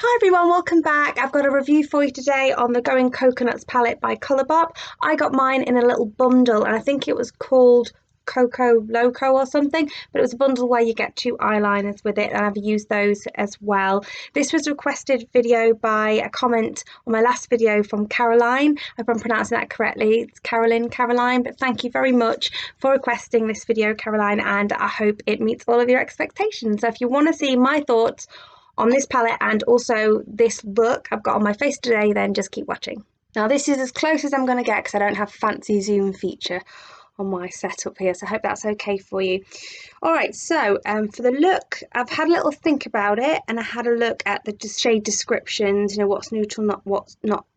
Hi everyone, welcome back. I've got a review for you today on the Going Coconuts palette by Colourpop. I got mine in a little bundle and I think it was called Coco Loco or something, but it was a bundle where you get two eyeliners with it and I've used those as well. This was a requested video by a comment on my last video from Caroline. I hope I'm pronouncing that correctly. It's Caroline, but thank you very much for requesting this video, Caroline, and I hope it meets all of your expectations. So if you want to see my thoughts on this palette and also this look I've got on my face today, then just keep watching. Now this is as close as I'm going to get because I don't have fancy zoom feature on my setup here, so I hope that's okay for you. All right, so for the look, I've had a little think about it and I had a look at the shade descriptions, you know, what's neutral,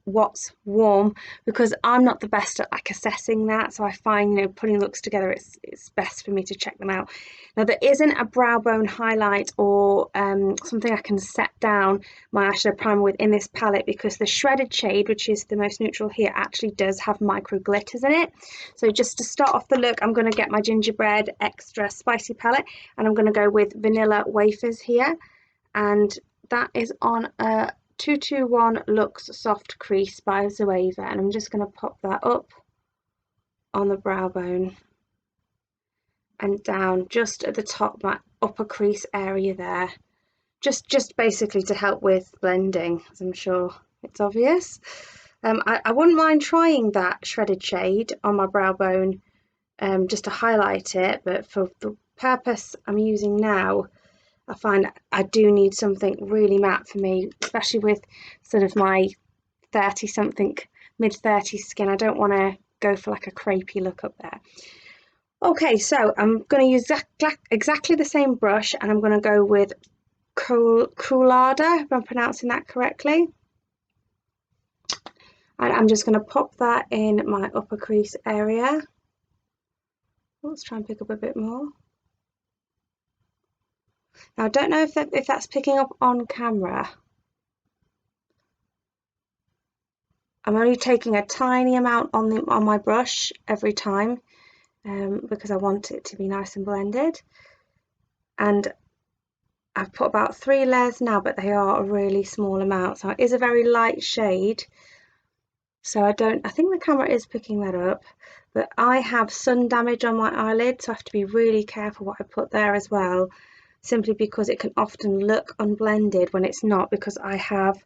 what's warm, because I'm not the best at like assessing that, so I find, you know, putting looks together, it's best for me to check them out. Now there isn't a brow bone highlight or something I can set down my eyeshadow primer with in this palette because the shredded shade, which is the most neutral here, actually does have micro glitters in it. So just to start off the look, I'm going to get my gingerbread extra spicy palette and I'm going to go with vanilla wafers here, and that is on a 221 Luxe Soft Crease by Zoeva, and I'm just going to pop that up on the brow bone and down just at the top, my upper crease area there, just basically to help with blending, as I'm sure it's obvious. I wouldn't mind trying that shredded shade on my brow bone just to highlight it, but for the purpose I'm using now, I find I do need something really matte for me, especially with sort of my 30-something, mid-30s skin. I don't want to go for like a crepey look up there. Okay, so I'm going to use exactly the same brush and I'm going to go with Coulada, if I'm pronouncing that correctly. And I'm just going to pop that in my upper crease area. Let's try and pick up a bit more. Now I don't know if that's picking up on camera. I'm only taking a tiny amount on my brush every time because I want it to be nice and blended. And I've put about 3 layers now, but they are a really small amount. So it is a very light shade. So I think the camera is picking that up, but I have sun damage on my eyelid, so I have to be really careful what I put there as well, simply because it can often look unblended when it's not, because I have,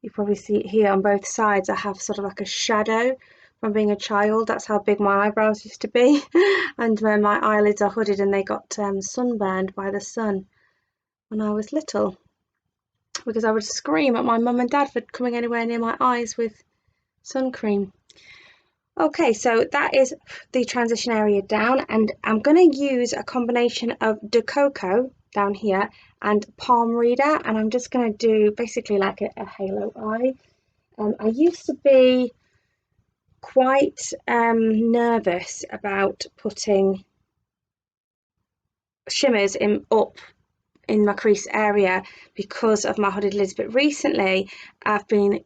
you probably see it here on both sides, I have sort of like a shadow from being a child. That's how big my eyebrows used to be and when my eyelids are hooded and they got sunburned by the sun when I was little, because I would scream at my mum and dad for coming anywhere near my eyes with sun cream. Okay, so that is the transition area down, and I'm going to use a combination of De Coco down here and Palm Reader, and I'm just going to do basically like a halo eye. I used to be quite nervous about putting shimmers up in my crease area because of my hooded lids, but recently I've been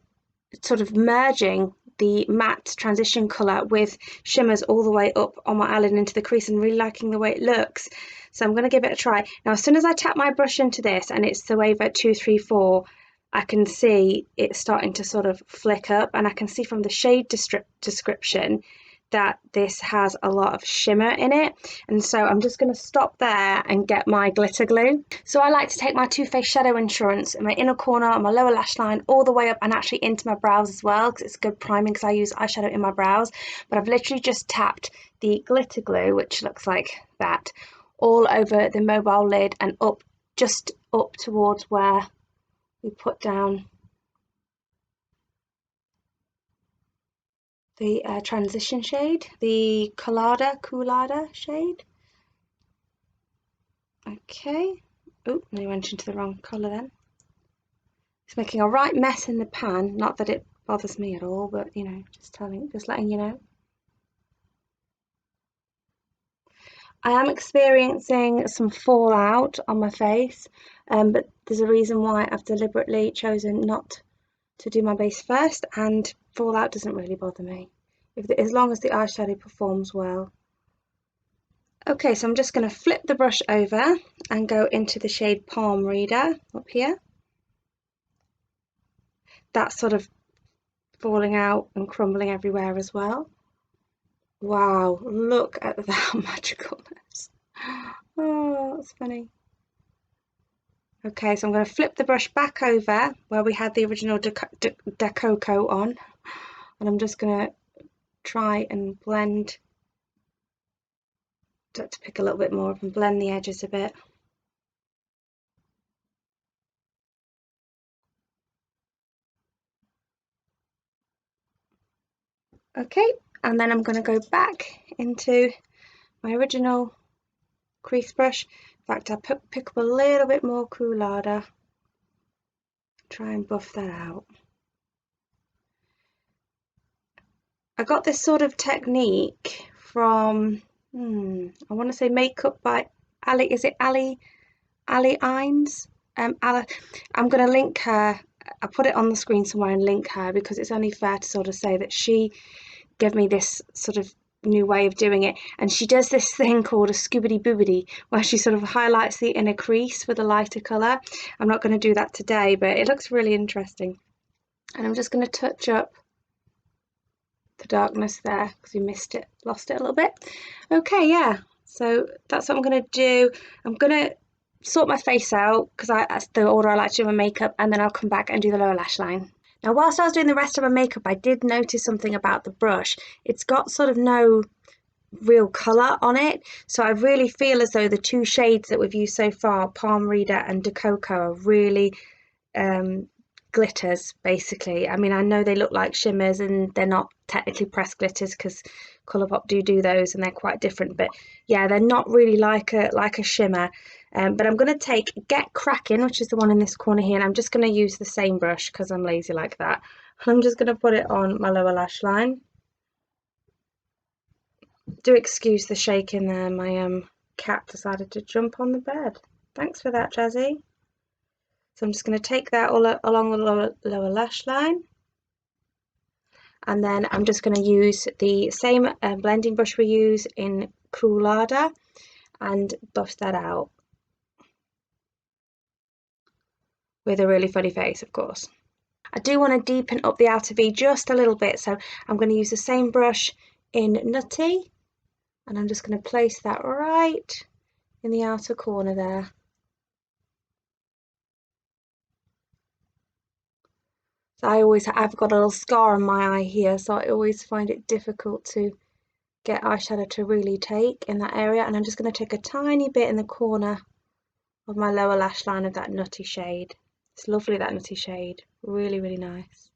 sort of merging the matte transition colour with shimmers all the way up on my eyelid into the crease and really liking the way it looks. So I'm going to give it a try. Now as soon as I tap my brush into this, and it's the Zoeva 234, I can see it starting to sort of flick up, and I can see from the shade description that this has a lot of shimmer in it, and so I'm just going to stop there and get my glitter glue. So I like to take my Too Faced Shadow Insurance in my inner corner and my lower lash line all the way up and actually into my brows as well, because it's good priming because I use eyeshadow in my brows. But I've literally just tapped the glitter glue, which looks like that, all over the mobile lid and up, just up towards where we put down the transition shade, the Coulada shade. Okay. Oh, I went into the wrong colour then. It's making a right mess in the pan. Not that it bothers me at all, but you know, just letting you know. I am experiencing some fallout on my face, but there's a reason why I've deliberately chosen not to do my base first, and fallout doesn't really bother me as long as the eyeshadow performs well. Okay, so I'm just going to flip the brush over and go into the shade Palm Reader up here. that's sort of falling out and crumbling everywhere as well. Wow, look at that magicalness. Oh, that's funny. Okay, so I'm going to flip the brush back over where we had the original Decoco on, and I'm just going to try and blend, to pick a little bit more up and blend the edges a bit. Okay, and then I'm going to go back into my original crease brush. In fact, I'll pick up a little bit more Coulada, try and buff that out. I got this sort of technique from, I want to say Makeup by Ali, is it Ali Ines? I'm going to link her. I'll put it on the screen somewhere and link her, because it's only fair to sort of say that she gave me this sort of new way of doing it, and she does this thing called a scoobity boobity, where she sort of highlights the inner crease with a lighter colour. I'm not going to do that today, but it looks really interesting. And I'm just going to touch up the darkness there because we lost it a little bit. Okay, yeah, so that's what I'm going to do. I'm going to sort my face out because that's the order I like to do my makeup, and then I'll come back and do the lower lash line. Now, whilst I was doing the rest of my makeup, I did notice something about the brush. It's got sort of no real colour on it, so I really feel as though the two shades that we've used so far, Palm Reader and Decoco, are really glitters, basically. I mean, I know they look like shimmers and they're not technically pressed glitters because Colourpop do those and they're quite different, but yeah, they're not really like a shimmer. But I'm going to take Get Cracking, which is the one in this corner here, and I'm just going to use the same brush because I'm lazy like that. I'm just going to put it on my lower lash line. Do excuse the shaking there, my cat decided to jump on the bed. Thanks for that, Jazzy. So I'm just going to take that all along the lower lash line, and then I'm just going to use the same blending brush we use in Coulada and buff that out with a really funny face, of course. I do want to deepen up the outer V just a little bit, so I'm going to use the same brush in Nutty, and I'm just going to place that right in the outer corner there. So I've got a little scar on my eye here, so I always find it difficult to get eyeshadow to really take in that area, and I'm just going to take a tiny bit in the corner of my lower lash line of that Nutty shade. It's lovely, that Nutty shade, really, really nice.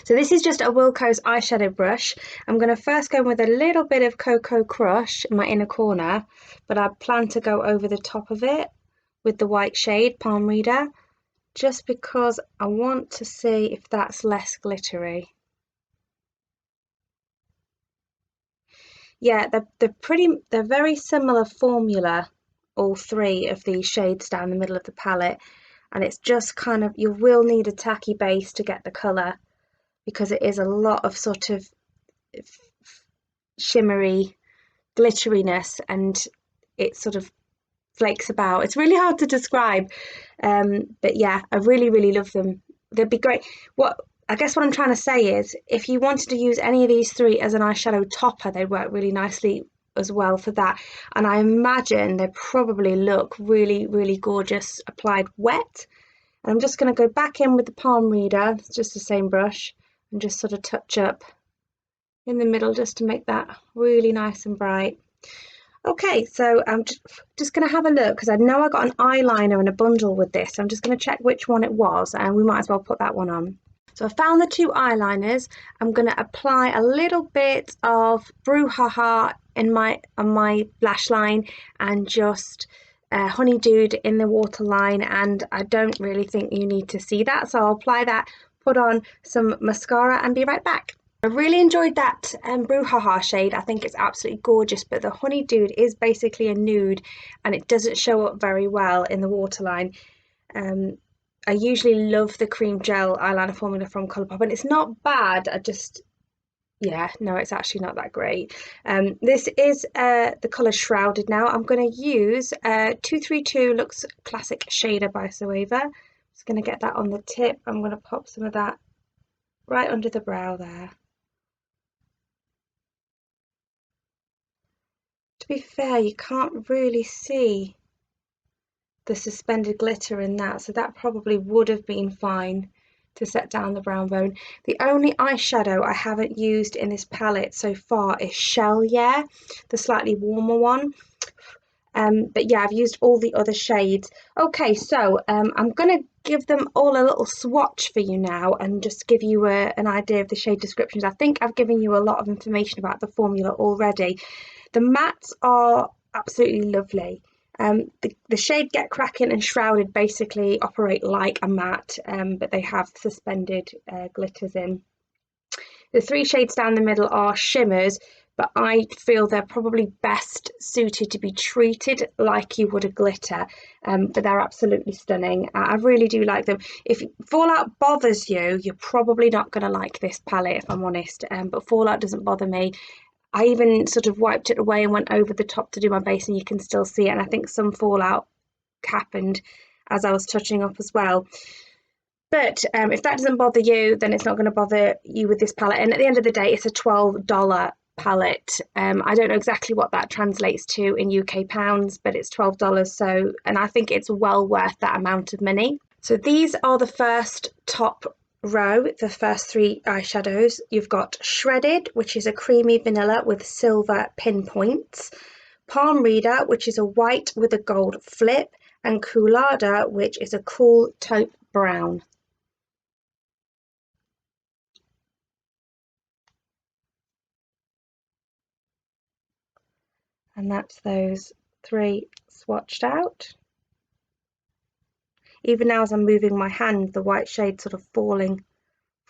So this is just a Wilko's eyeshadow brush. I'm going to first go with a little bit of Cocoa Crush in my inner corner, but I plan to go over the top of it with the white shade, Palm Reader, just because I want to see if that's less glittery. Yeah, they're very similar formula, all three of these shades down the middle of the palette, and it's just kind of, you will need a tacky base to get the colour, because it is a lot of sort of shimmery glitteriness, and it sort of flakes about. It's really hard to describe, but yeah, I really, really love them. They'd be great. I guess what I'm trying to say is, if you wanted to use any of these three as an eyeshadow topper, they'd work really nicely as well for that. And I imagine they probably look really, really gorgeous applied wet. And I'm just going to go back in with the Palm Reader, it's just the same brush, and just sort of touch up in the middle just to make that really nice and bright. Okay, so I'm just going to have a look, because I know I got an eyeliner in a bundle with this. I'm just going to check which one it was, and we might as well put that one on. So I found the two eyeliners. I'm going to apply a little bit of Brouhaha on my lash line, and just Honeydewed in the waterline, and I don't really think you need to see that, so I'll apply that, put on some mascara, and be right back. I really enjoyed that Brouhaha shade. I think it's absolutely gorgeous, but the Honeydewed is basically a nude, and it doesn't show up very well in the waterline. I usually love the cream gel eyeliner formula from Colourpop, and it's not bad. Yeah, no, it's actually not that great. This is the colour Shrouded now. I'm going to use 232 Luxe Classic Shader by Zoeva. Just going to get that on the tip. I'm going to pop some of that right under the brow there. To be fair, you can't really see the suspended glitter in that, so that probably would have been fine to set down the brown bone. The only eyeshadow I haven't used in this palette so far is Shell Yeah, the slightly warmer one. But yeah, I've used all the other shades. Okay, so I'm gonna give them all a little swatch for you now and just give you an idea of the shade descriptions. I think I've given you a lot of information about the formula already. The mattes are absolutely lovely. The shade Get Cracking and Shrouded basically operate like a matte, but they have suspended glitters in. The three shades down the middle are shimmers, but I feel they're probably best suited to be treated like you would a glitter, but they're absolutely stunning. I really do like them. If fallout bothers you, you're probably not going to like this palette, if I'm honest, but fallout doesn't bother me. I even sort of wiped it away and went over the top to do my base, and you can still see it, and I think some fallout happened as I was touching up as well. But if that doesn't bother you, then it's not going to bother you with this palette. And at the end of the day, it's a $12 palette. I don't know exactly what that translates to in UK pounds, but it's $12. So, and I think it's well worth that amount of money. So these are the first top row, the first three eyeshadows. You've got Shredded, which is a creamy vanilla with silver pinpoints. Palm Reader, which is a white with a gold flip. And Coulada, which is a cool taupe brown. And that's those three swatched out. Even now as I'm moving my hand, the white shade sort of falling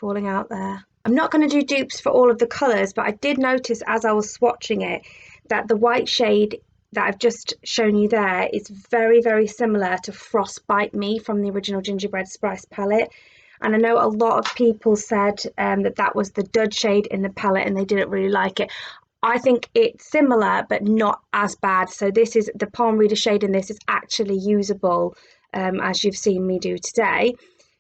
out there. I'm not going to do dupes for all of the colours, but I did notice as I was swatching it that the white shade that I've just shown you there is very, very similar to Frostbite Me from the original Gingerbread Spice palette. And I know a lot of people said that was the dud shade in the palette and they didn't really like it. I think it's similar, but not as bad. So this is the Palm Reader shade in this is actually usable, as you've seen me do today.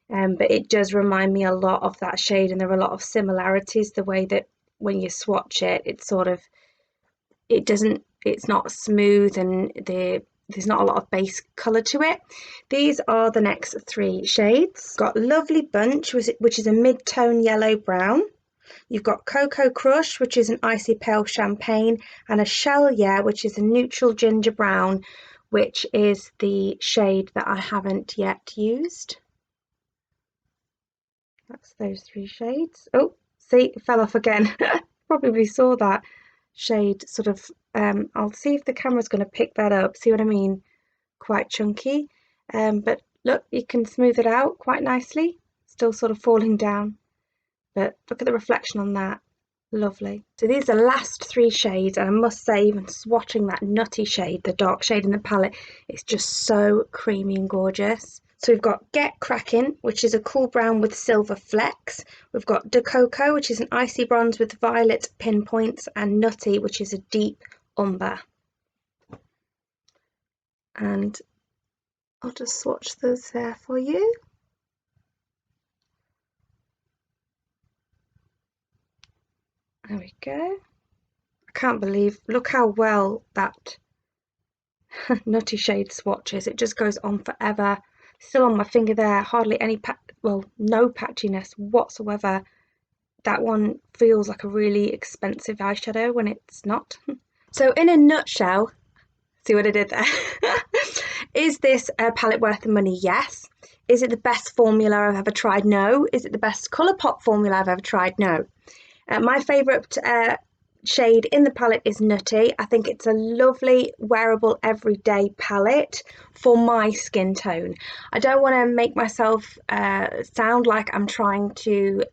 But it does remind me a lot of that shade, and there are a lot of similarities. The way that when you swatch it, it's sort of, it's not smooth, and there's not a lot of base colour to it. These are the next three shades. Got Lovely Bunch, which is a mid-tone yellow brown. You've got Cocoa Crush, which is an icy pale champagne, and a Shell Yeah, which is a neutral ginger brown, which is the shade that I haven't yet used. That's those three shades. Oh, see, it fell off again. Probably saw that shade sort of, I'll see if the camera's going to pick that up. See what I mean? Quite chunky. But look, you can smooth it out quite nicely. Still sort of falling down. But look at the reflection on that. Lovely. So these are the last three shades, and I must say, even swatching that nutty shade, the dark shade in the palette, it's just so creamy and gorgeous. So we've got Get Cracking, which is a cool brown with silver flecks. We've got De Coco, which is an icy bronze with violet pinpoints, and Nutty, which is a deep umber. And I'll just swatch those there for you. There we go. I can't believe, look how well that nutty shade swatches. It just goes on forever. Still on my finger there, hardly any no patchiness whatsoever. That one feels like a really expensive eyeshadow when it's not. So in a nutshell, see what I did there? Is this a palette worth the money? Yes. Is it the best formula I've ever tried? No. Is it the best Colourpop formula I've ever tried? No. My favourite shade in the palette is Nutty. I think it's a lovely, wearable, everyday palette for my skin tone. I don't want to make myself sound like I'm trying to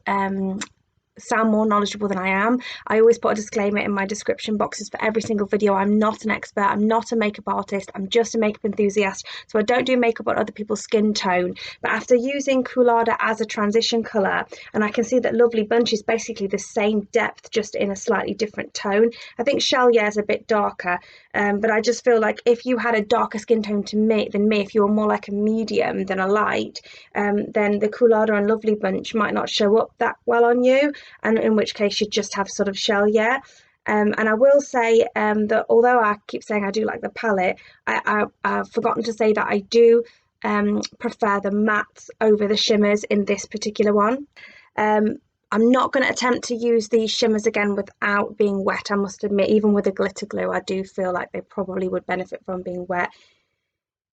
sound more knowledgeable than I am. I always put a disclaimer in my description boxes for every single video. I'm not an expert, I'm not a makeup artist, I'm just a makeup enthusiast. So I don't do makeup on other people's skin tone. But after using Coolada as a transition colour, and I can see that Lovely Bunch is basically the same depth, just in a slightly different tone. I think Shell Yeah is a bit darker, but I just feel like if you had a darker skin tone than me, if you were more like a medium than a light, then the Coolada and Lovely Bunch might not show up that well on you, and in which case you'd just have sort of Shell Yeah. And I will say that although I keep saying I do like the palette, I've forgotten to say that I do prefer the mattes over the shimmers in this particular one. I'm not going to attempt to use these shimmers again without being wet, I must admit. Even with a glitter glue, I do feel like they probably would benefit from being wet.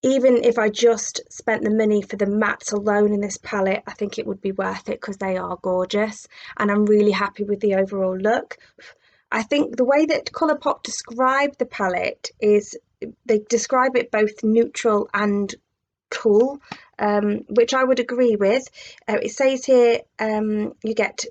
Even if I just spent the money for the mattes alone in this palette, I think it would be worth it because they are gorgeous and I'm really happy with the overall look. I think the way that Colourpop describe the palette is they describe it both neutral and cool, which I would agree with. It says here you get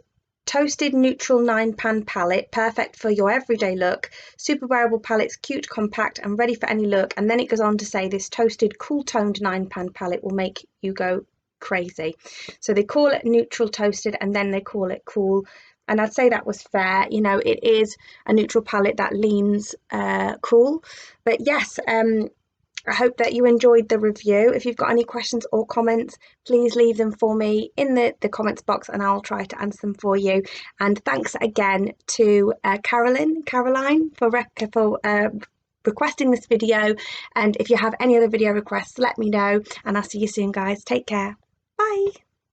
toasted neutral 9-pan palette, perfect for your everyday look. Super wearable palettes, cute, compact, and ready for any look. And then it goes on to say this toasted, cool toned 9-pan palette will make you go crazy. So they call it neutral toasted and then they call it cool. And I'd say that was fair. You know, it is a neutral palette that leans cool. But yes, I hope that you enjoyed the review. If you've got any questions or comments, please leave them for me in the comments box and I'll try to answer them for you. And thanks again to Caroline for requesting this video. And if you have any other video requests, let me know. And I'll see you soon, guys. Take care. Bye.